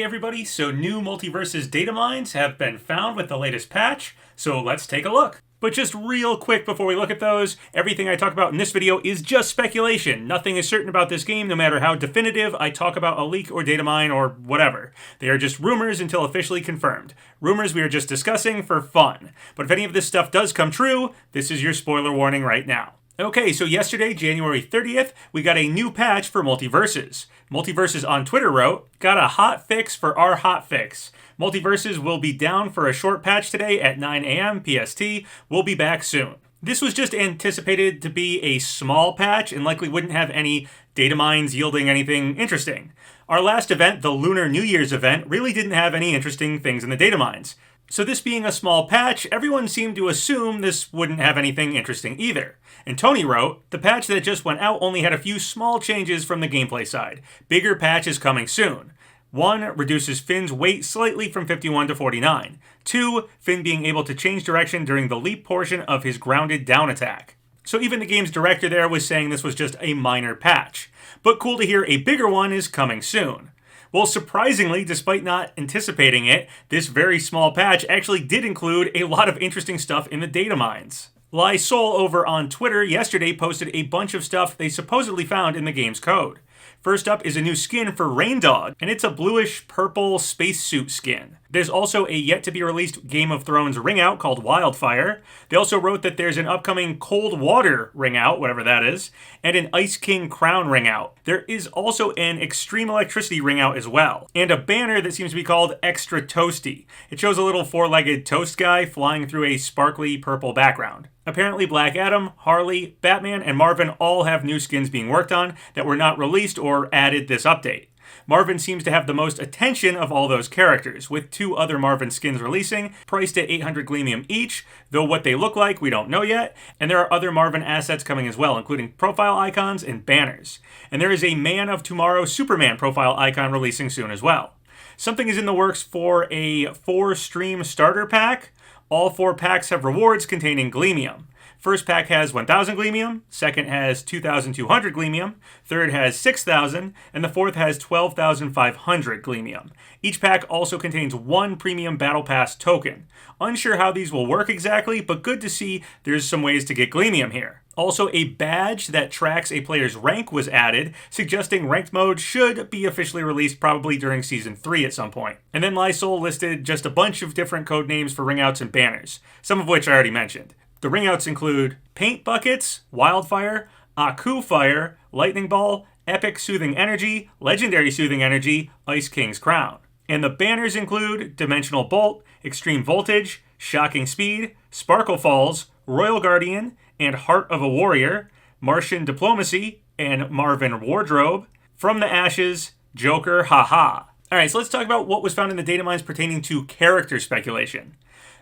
Hey everybody, so new MultiVersus DATAMINEs have been found with the latest patch, so let's take a look. But just real quick before we look at those, everything I talk about in this video is just speculation. Nothing is certain about this game, no matter how definitive I talk about a leak or data mine or whatever. They are just rumors until officially confirmed. Rumors we are just discussing for fun. But if any of this stuff does come true, this is your spoiler warning right now. Okay, so yesterday, January 30th, we got a new patch for MultiVersus. MultiVersus on Twitter wrote, "Got a hot fix for our hot fix. MultiVersus will be down for a short patch today at 9 a.m. PST. We'll be back soon." This was just anticipated to be a small patch and likely wouldn't have any data mines yielding anything interesting. Our last event, the Lunar New Year's event, really didn't have any interesting things in the data mines. So this being a small patch, everyone seemed to assume this wouldn't have anything interesting either. And Tony wrote, "The patch that just went out only had a few small changes from the gameplay side. Bigger patch is coming soon. 1. Reduces Finn's weight slightly from 51 to 49. 2. Finn being able to change direction during the leap portion of his grounded down attack." So even the game's director there was saying this was just a minor patch. But cool to hear a bigger one is coming soon. Well, surprisingly, despite not anticipating it, this very small patch actually did include a lot of interesting stuff in the data mines. Lysol over on Twitter yesterday posted a bunch of stuff they supposedly found in the game's code. First up is a new skin for Rain Dog, and it's a bluish-purple spacesuit skin. There's also a yet-to-be-released Game of Thrones ring-out called Wildfire. They also wrote that there's an upcoming Cold Water ring-out, whatever that is, and an Ice King crown ring-out. There is also an Extreme Electricity ring-out as well, and a banner that seems to be called Extra Toasty. It shows a little four-legged toast guy flying through a sparkly purple background. Apparently Black Adam, Harley, Batman, and Marvin all have new skins being worked on that were not released or added this update. Marvin seems to have the most attention of all those characters, with 2 other Marvin skins releasing, priced at 800 Gleamium each, though what they look like we don't know yet, and there are other Marvin assets coming as well, including profile icons and banners. And there is a Man of Tomorrow Superman profile icon releasing soon as well. Something is in the works for a 4-stream starter pack. All 4 packs have rewards containing Gleamium. First pack has 1,000 Gleamium, second has 2,200 Gleamium, third has 6,000, and the fourth has 12,500 Gleamium. Each pack also contains 1 premium Battle Pass token. Unsure how these will work exactly, but good to see there's some ways to get Gleamium here. Also, a badge that tracks a player's rank was added, suggesting ranked mode should be officially released probably during Season 3 at some point. And then Lysol listed just a bunch of different code names for ringouts and banners, some of which I already mentioned. The ringouts include Paint Buckets, Wildfire, Aku Fire, Lightning Ball, Epic Soothing Energy, Legendary Soothing Energy, Ice King's Crown. And the banners include Dimensional Bolt, Extreme Voltage, Shocking Speed, Sparkle Falls, Royal Guardian, and Heart of a Warrior, Martian Diplomacy, and Marvin Wardrobe, From the Ashes, Joker Haha. Alright, so let's talk about what was found in the data mines pertaining to character speculation.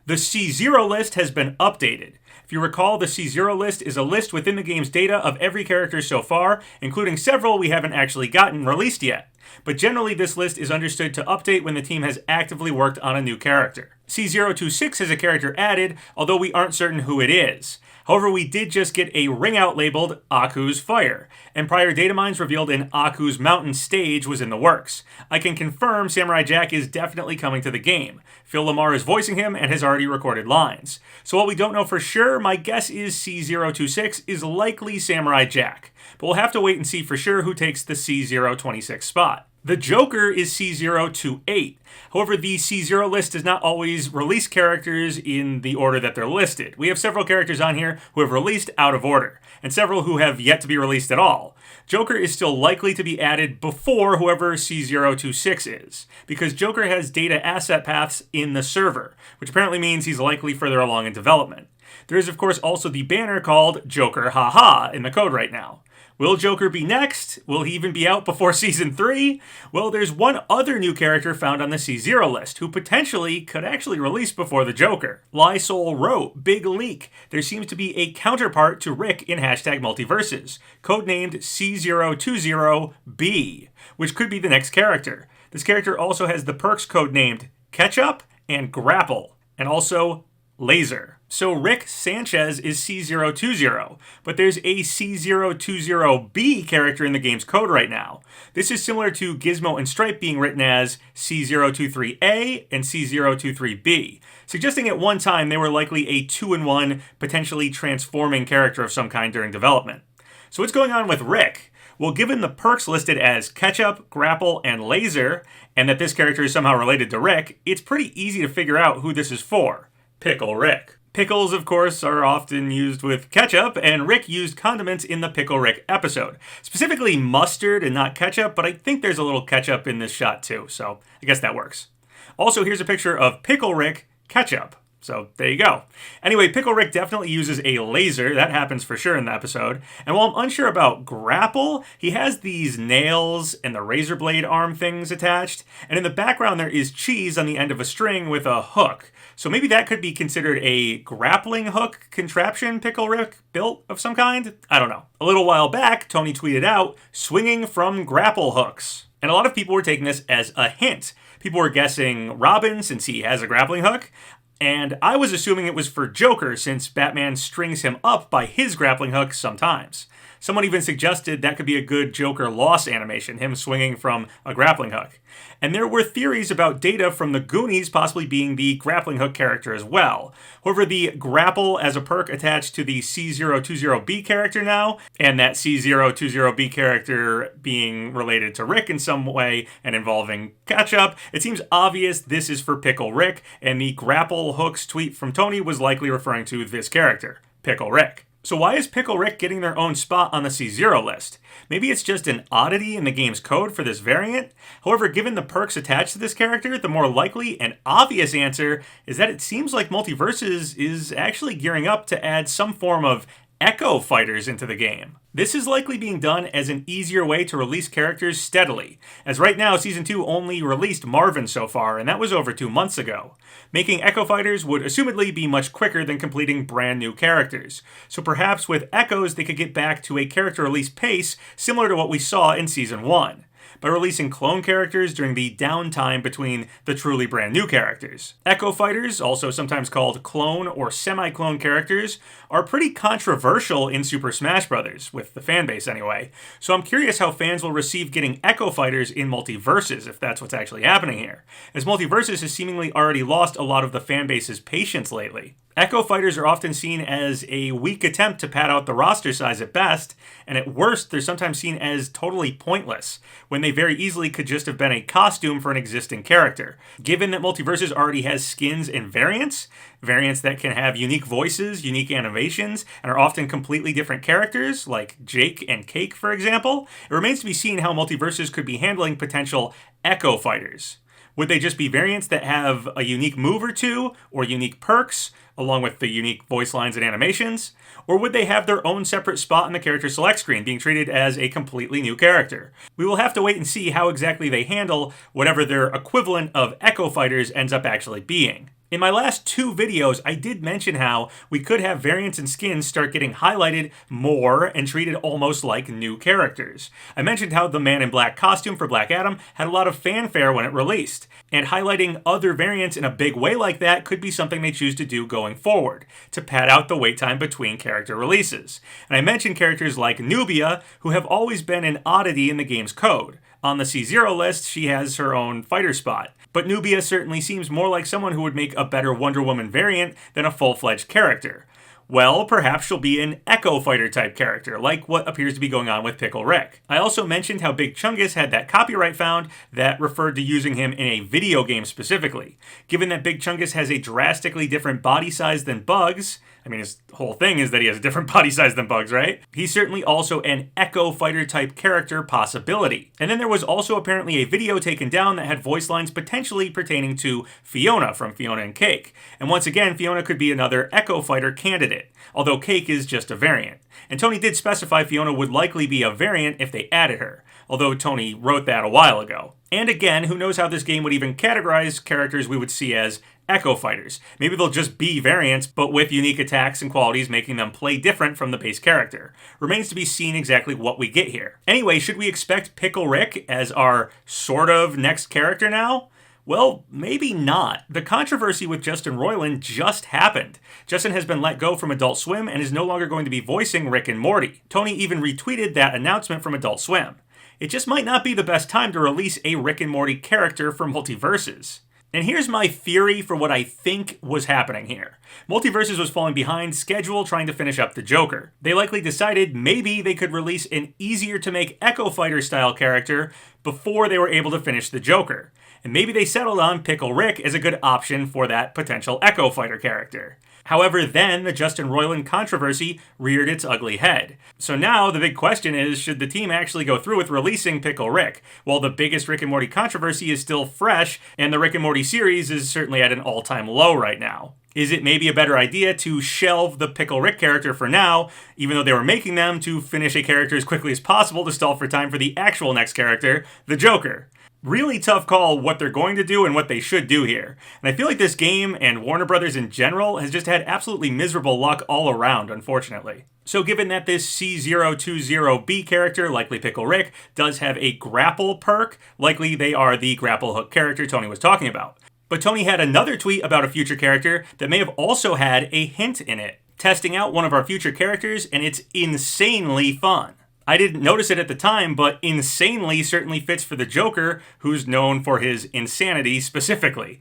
The C0 list has been updated. If you recall, the C0 list is a list within the game's data of every character so far, including several we haven't actually gotten released yet. But generally this list is understood to update when the team has actively worked on a new character. C026 has a character added, although we aren't certain who it is. However, we did just get a ring-out labeled Aku's Fire, and prior data mines revealed an Aku's Mountain stage was in the works. I can confirm Samurai Jack is definitely coming to the game. Phil Lamar is voicing him and has already recorded lines. So while we don't know for sure, my guess is C026 is likely Samurai Jack. But we'll have to wait and see for sure who takes the C026 spot. The Joker is C028. However, the C0 list does not always release characters in the order that they're listed. We have several characters on here who have released out of order, and several who have yet to be released at all. Joker is still likely to be added before whoever C026 is, because Joker has data asset paths in the server, which apparently means he's likely further along in development. There is, of course, also the banner called Joker Haha in the code right now. Will Joker be next? Will he even be out before Season 3? Well, there's one other new character found on the C0 list who potentially could actually release before the Joker. Lysol wrote, "Big leak. There seems to be a counterpart to Rick in #MultiVersus, codenamed C020B, which could be the next character. This character also has the perks codenamed Ketchup and Grapple, and also Laser. So Rick Sanchez is C020, but there's a C020B character in the game's code right now. This is similar to Gizmo and Stripe being written as C023A and C023B, suggesting at one time they were likely a 2-in-1, potentially transforming character of some kind during development. So what's going on with Rick? Well, given the perks listed as Ketchup, Grapple, and Laser, and that this character is somehow related to Rick, it's pretty easy to figure out who this is for. Pickle Rick. Pickles, of course, are often used with ketchup, and Rick used condiments in the Pickle Rick episode. Specifically mustard and not ketchup, but I think there's a little ketchup in this shot too, so I guess that works. Also, here's a picture of Pickle Rick ketchup. So there you go. Anyway, Pickle Rick definitely uses a laser. That happens for sure in the episode. And while I'm unsure about Grapple, he has these nails and the razor blade arm things attached. And in the background, there is cheese on the end of a string with a hook. So maybe that could be considered a grappling hook contraption Pickle Rick built of some kind? I don't know. A little while back, Tony tweeted out, swinging from grapple hooks. And a lot of people were taking this as a hint. People were guessing Robin, since he has a grappling hook. And I was assuming it was for Joker, since Batman strings him up by his grappling hook sometimes. Someone even suggested that could be a good Joker loss animation, him swinging from a grappling hook. And there were theories about Data from the Goonies possibly being the grappling hook character as well. However, the grapple as a perk attached to the C020B character now, and that C020B character being related to Rick in some way and involving ketchup, it seems obvious this is for Pickle Rick, and the grapple hooks tweet from Tony was likely referring to this character, Pickle Rick. So why is Pickle Rick getting their own spot on the C0 list? Maybe it's just an oddity in the game's code for this variant? However, given the perks attached to this character, the more likely and obvious answer is that it seems like MultiVersus is actually gearing up to add some form of Echo Fighters into the game. This is likely being done as an easier way to release characters steadily, as right now Season 2 only released Marvin so far, and that was over 2 months ago. Making Echo Fighters would assumedly be much quicker than completing brand new characters, so perhaps with Echoes they could get back to a character release pace similar to what we saw in Season 1. By releasing clone characters during the downtime between the truly brand new characters. Echo Fighters, also sometimes called clone or semi-clone characters, are pretty controversial in Super Smash Bros., with the fanbase anyway, so I'm curious how fans will receive getting Echo Fighters in MultiVersus, if that's what's actually happening here, as MultiVersus has seemingly already lost a lot of the fanbase's patience lately. Echo Fighters are often seen as a weak attempt to pad out the roster size at best, and at worst, they're sometimes seen as totally pointless, when they very easily could just have been a costume for an existing character. Given that MultiVersus already has skins and variants that can have unique voices, unique animations, and are often completely different characters, like Jake and Cake, for example, it remains to be seen how MultiVersus could be handling potential Echo Fighters. Would they just be variants that have a unique move or two, or unique perks, along with the unique voice lines and animations? Or would they have their own separate spot in the character select screen, being treated as a completely new character? We will have to wait and see how exactly they handle whatever their equivalent of Echo Fighters ends up actually being. In my last 2 videos, I did mention how we could have variants and skins start getting highlighted more and treated almost like new characters. I mentioned how the Man in Black costume for Black Adam had a lot of fanfare when it released, and highlighting other variants in a big way like that could be something they choose to do going forward, to pad out the wait time between character releases. And I mentioned characters like Nubia, who have always been an oddity in the game's code. On the C0 list, she has her own fighter spot. But Nubia certainly seems more like someone who would make a better Wonder Woman variant than a full-fledged character. Well, perhaps she'll be an Echo Fighter type character, like what appears to be going on with Pickle Rick. I also mentioned how Big Chungus had that copyright found that referred to using him in a video game specifically. Given that Big Chungus has a drastically different body size than Bugs, I mean, his whole thing is that he has a different body size than Bugs, right? He's certainly also an Echo Fighter type character possibility. And then there was also apparently a video taken down that had voice lines potentially pertaining to Fiona from Fiona and Cake. And once again, Fiona could be another Echo Fighter candidate, although Cake is just a variant. And Tony did specify Fiona would likely be a variant if they added her, although Tony wrote that a while ago. And again, who knows how this game would even categorize characters we would see as Echo Fighters. Maybe they'll just be variants, but with unique attacks and qualities making them play different from the base character. Remains to be seen exactly what we get here. Anyway, should we expect Pickle Rick as our sort of next character now? Well, maybe not. The controversy with Justin Roiland just happened. Justin has been let go from Adult Swim and is no longer going to be voicing Rick and Morty. Tony even retweeted that announcement from Adult Swim. It just might not be the best time to release a Rick and Morty character from MultiVersus. And here's my theory for what I think was happening here. MultiVersus was falling behind schedule trying to finish up the Joker. They likely decided maybe they could release an easier to make Echo Fighter style character before they were able to finish the Joker. And maybe they settled on Pickle Rick as a good option for that potential Echo Fighter character. However, then the Justin Roiland controversy reared its ugly head. So now the big question is, should the team actually go through with releasing Pickle Rick? While the biggest Rick and Morty controversy is still fresh, and the Rick and Morty series is certainly at an all-time low right now. Is it maybe a better idea to shelve the Pickle Rick character for now, even though they were making them, to finish a character as quickly as possible to stall for time for the actual next character, the Joker? Really tough call what they're going to do and what they should do here. And I feel like this game, and Warner Brothers in general, has just had absolutely miserable luck all around, unfortunately. So given that this C020B character, likely Pickle Rick, does have a grapple perk, likely they are the grapple hook character Tony was talking about. But Tony had another tweet about a future character that may have also had a hint in it, testing out one of our future characters, and it's insanely fun. I didn't notice it at the time, but insanely certainly fits for the Joker, who's known for his insanity specifically.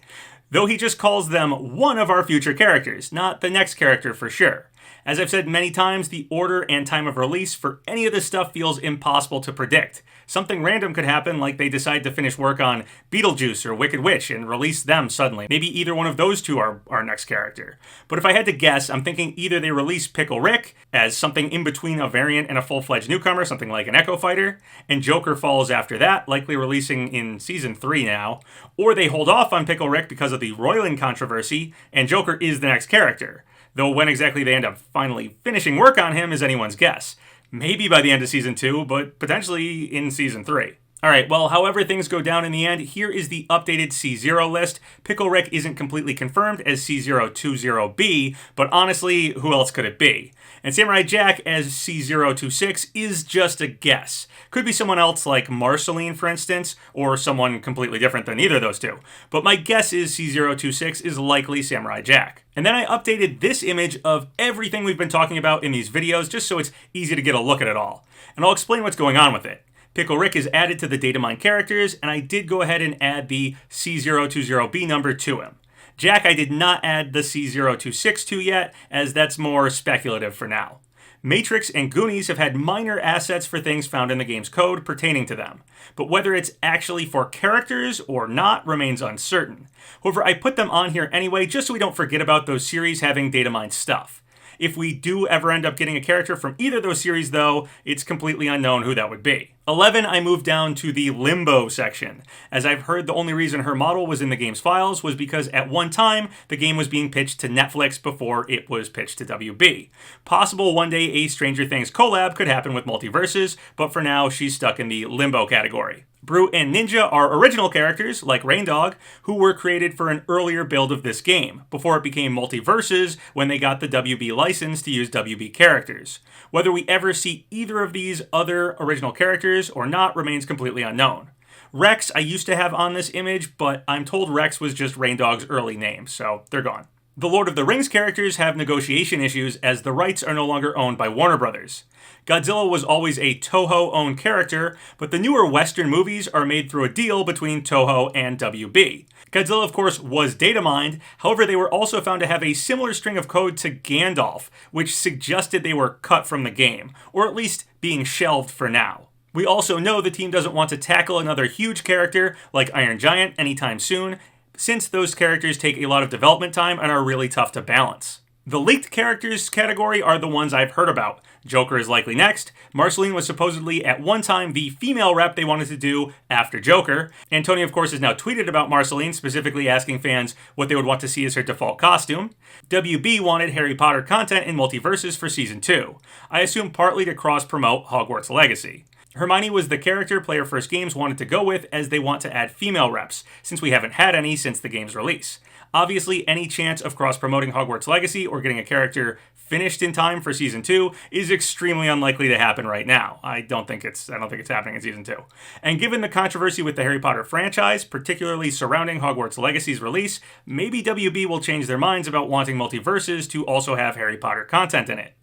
Though he just calls them one of our future characters, not the next character for sure. As I've said many times, the order and time of release for any of this stuff feels impossible to predict. Something random could happen, like they decide to finish work on Beetlejuice or Wicked Witch and release them suddenly. Maybe either one of those two are our next character. But if I had to guess, I'm thinking either they release Pickle Rick as something in between a variant and a full-fledged newcomer, something like an Echo Fighter, and Joker follows after that, likely releasing in Season 3 now, or they hold off on Pickle Rick because of the Roiland controversy, and Joker is the next character. Though when exactly they end up finally finishing work on him is anyone's guess. Maybe by the end of Season 2, but potentially in Season 3. Alright, well, however things go down in the end, here is the updated C0 list. Pickle Rick isn't completely confirmed as C020B, but honestly, who else could it be? And Samurai Jack as C026 is just a guess. Could be someone else like Marceline, for instance, or someone completely different than either of those two. But my guess is C026 is likely Samurai Jack. And then I updated this image of everything we've been talking about in these videos, just so it's easy to get a look at it all. And I'll explain what's going on with it. Pickle Rick is added to the Datamined characters, and I did go ahead and add the C020B number to him. Jack I did not add the C026 to yet, as that's more speculative for now. Matrix and Goonies have had minor assets for things found in the game's code pertaining to them, but whether it's actually for characters or not remains uncertain. However, I put them on here anyway just so we don't forget about those series having Datamined stuff. If we do ever end up getting a character from either of those series, though, it's completely unknown who that would be. 11, I moved down to the Limbo section, as I've heard the only reason her model was in the game's files was because at one time, the game was being pitched to Netflix before it was pitched to WB. Possible one day a Stranger Things collab could happen with MultiVersus, but for now, she's stuck in the Limbo category. Brute and Ninja are original characters, like Raindog, who were created for an earlier build of this game, before it became MultiVersus when they got the WB license to use WB characters. Whether we ever see either of these other original characters or not remains completely unknown. Rex I used to have on this image, but I'm told Rex was just Raindog's early name, so they're gone. The Lord of the Rings characters have negotiation issues as the rights are no longer owned by Warner Brothers. Godzilla was always a Toho-owned character, but the newer Western movies are made through a deal between Toho and WB. Godzilla, of course, was datamined, however they were also found to have a similar string of code to Gandalf, which suggested they were cut from the game, or at least being shelved for now. We also know the team doesn't want to tackle another huge character like Iron Giant anytime soon, since those characters take a lot of development time and are really tough to balance. The leaked characters category are the ones I've heard about. Joker is likely next. Marceline was supposedly at one time the female rep they wanted to do after Joker. And Tony, of course, has now tweeted about Marceline, specifically asking fans what they would want to see as her default costume. WB wanted Harry Potter content in MultiVersus for Season 2. I assume partly to cross-promote Hogwarts Legacy. Hermione was the character Player First Games wanted to go with as they want to add female reps, since we haven't had any since the game's release. Obviously, any chance of cross-promoting Hogwarts Legacy or getting a character finished in time for Season 2 is extremely unlikely to happen right now. I don't think it's happening in Season 2. And given the controversy with the Harry Potter franchise, particularly surrounding Hogwarts Legacy's release, maybe WB will change their minds about wanting MultiVersus to also have Harry Potter content in it.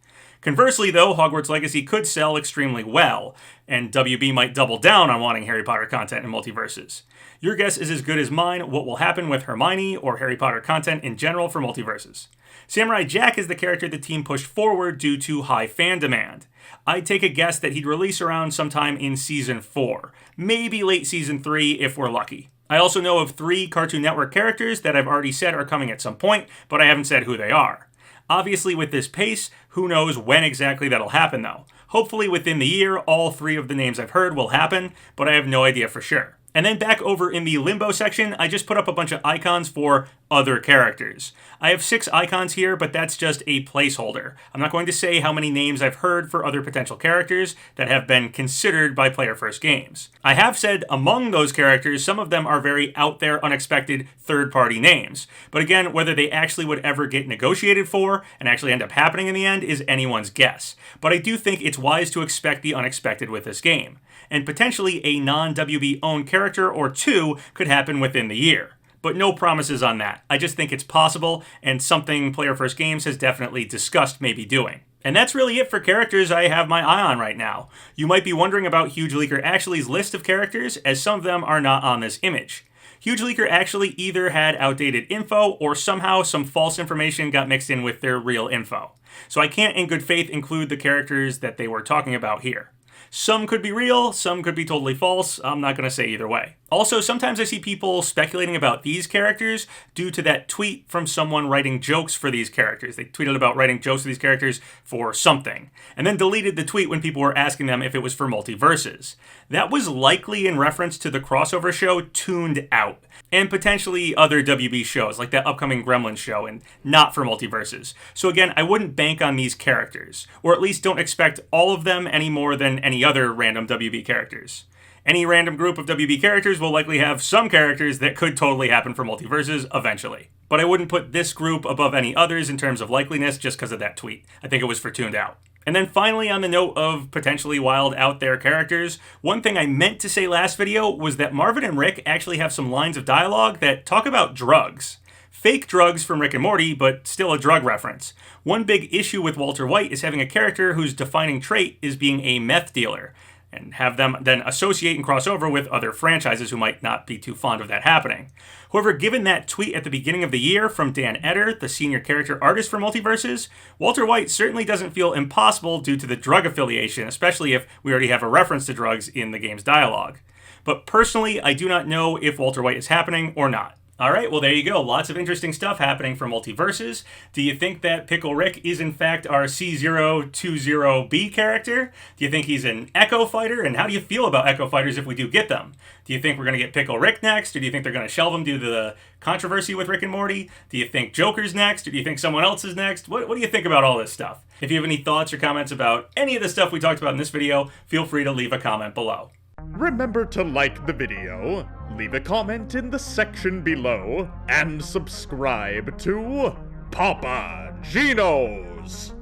Conversely, though, Hogwarts Legacy could sell extremely well, and WB might double down on wanting Harry Potter content in MultiVersus. Your guess is as good as mine what will happen with Hermione or Harry Potter content in general for MultiVersus. Samurai Jack is the character the team pushed forward due to high fan demand. I'd take a guess that he'd release around sometime in Season 4, maybe late Season 3 if we're lucky. I also know of 3 Cartoon Network characters that I've already said are coming at some point, but I haven't said who they are. Obviously, with this pace, who knows when exactly that'll happen though. Hopefully within the year, all 3 of the names I've heard will happen, but I have no idea for sure. And then back over in the Limbo section, I just put up a bunch of icons for other characters. I have 6 icons here, but that's just a placeholder. I'm not going to say how many names I've heard for other potential characters that have been considered by Player First Games. I have said among those characters, some of them are very out there, unexpected, third-party names. But again, whether they actually would ever get negotiated for and actually end up happening in the end is anyone's guess. But I do think it's wise to expect the unexpected with this game. And potentially a non-WB owned character or 2 could happen within the year. But no promises on that. I just think it's possible, and something Player First Games has definitely discussed maybe doing. And that's really it for characters I have my eye on right now. You might be wondering about Huge Leaker Actually's list of characters, as some of them are not on this image. Huge Leaker Actually either had outdated info, or somehow some false information got mixed in with their real info. So I can't in good faith include the characters that they were talking about here. Some could be real, some could be totally false. I'm not going to say either way. Also, sometimes I see people speculating about these characters due to that tweet from someone writing jokes for these characters. They tweeted about writing jokes for these characters for something, and then deleted the tweet when people were asking them if it was for MultiVersus. That was likely in reference to the crossover show Tuned Out, and potentially other WB shows, like that upcoming Gremlins show, and not for MultiVersus. So again, I wouldn't bank on these characters, or at least don't expect all of them any more than any other random WB characters. Any random group of WB characters will likely have some characters that could totally happen for MultiVersus eventually. But I wouldn't put this group above any others in terms of likeliness just because of that tweet. I think it was for Tuned Out. And then finally, on the note of potentially wild out there characters, one thing I meant to say last video was that Marvin and Rick actually have some lines of dialogue that talk about drugs. Fake drugs from Rick and Morty, but still a drug reference. One big issue with Walter White is having a character whose defining trait is being a meth dealer, and have them then associate and cross over with other franchises who might not be too fond of that happening. However, given that tweet at the beginning of the year from Dan Eder, the senior character artist for MultiVersus, Walter White certainly doesn't feel impossible due to the drug affiliation, especially if we already have a reference to drugs in the game's dialogue. But personally, I do not know if Walter White is happening or not. Alright, well there you go. Lots of interesting stuff happening for MultiVersus. Do you think that Pickle Rick is in fact our C020B character? Do you think he's an Echo Fighter? And how do you feel about Echo Fighters if we do get them? Do you think we're going to get Pickle Rick next? Or do you think they're going to shelve him due to the controversy with Rick and Morty? Do you think Joker's next? Or do you think someone else is next? What do you think about all this stuff? If you have any thoughts or comments about any of the stuff we talked about in this video, feel free to leave a comment below. Remember to like the video, leave a comment in the section below, and subscribe to Papa Gino's!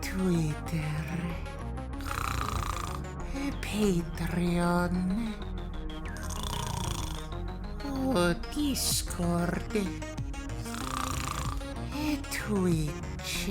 Twitter, Patreon, Discord, Twitch.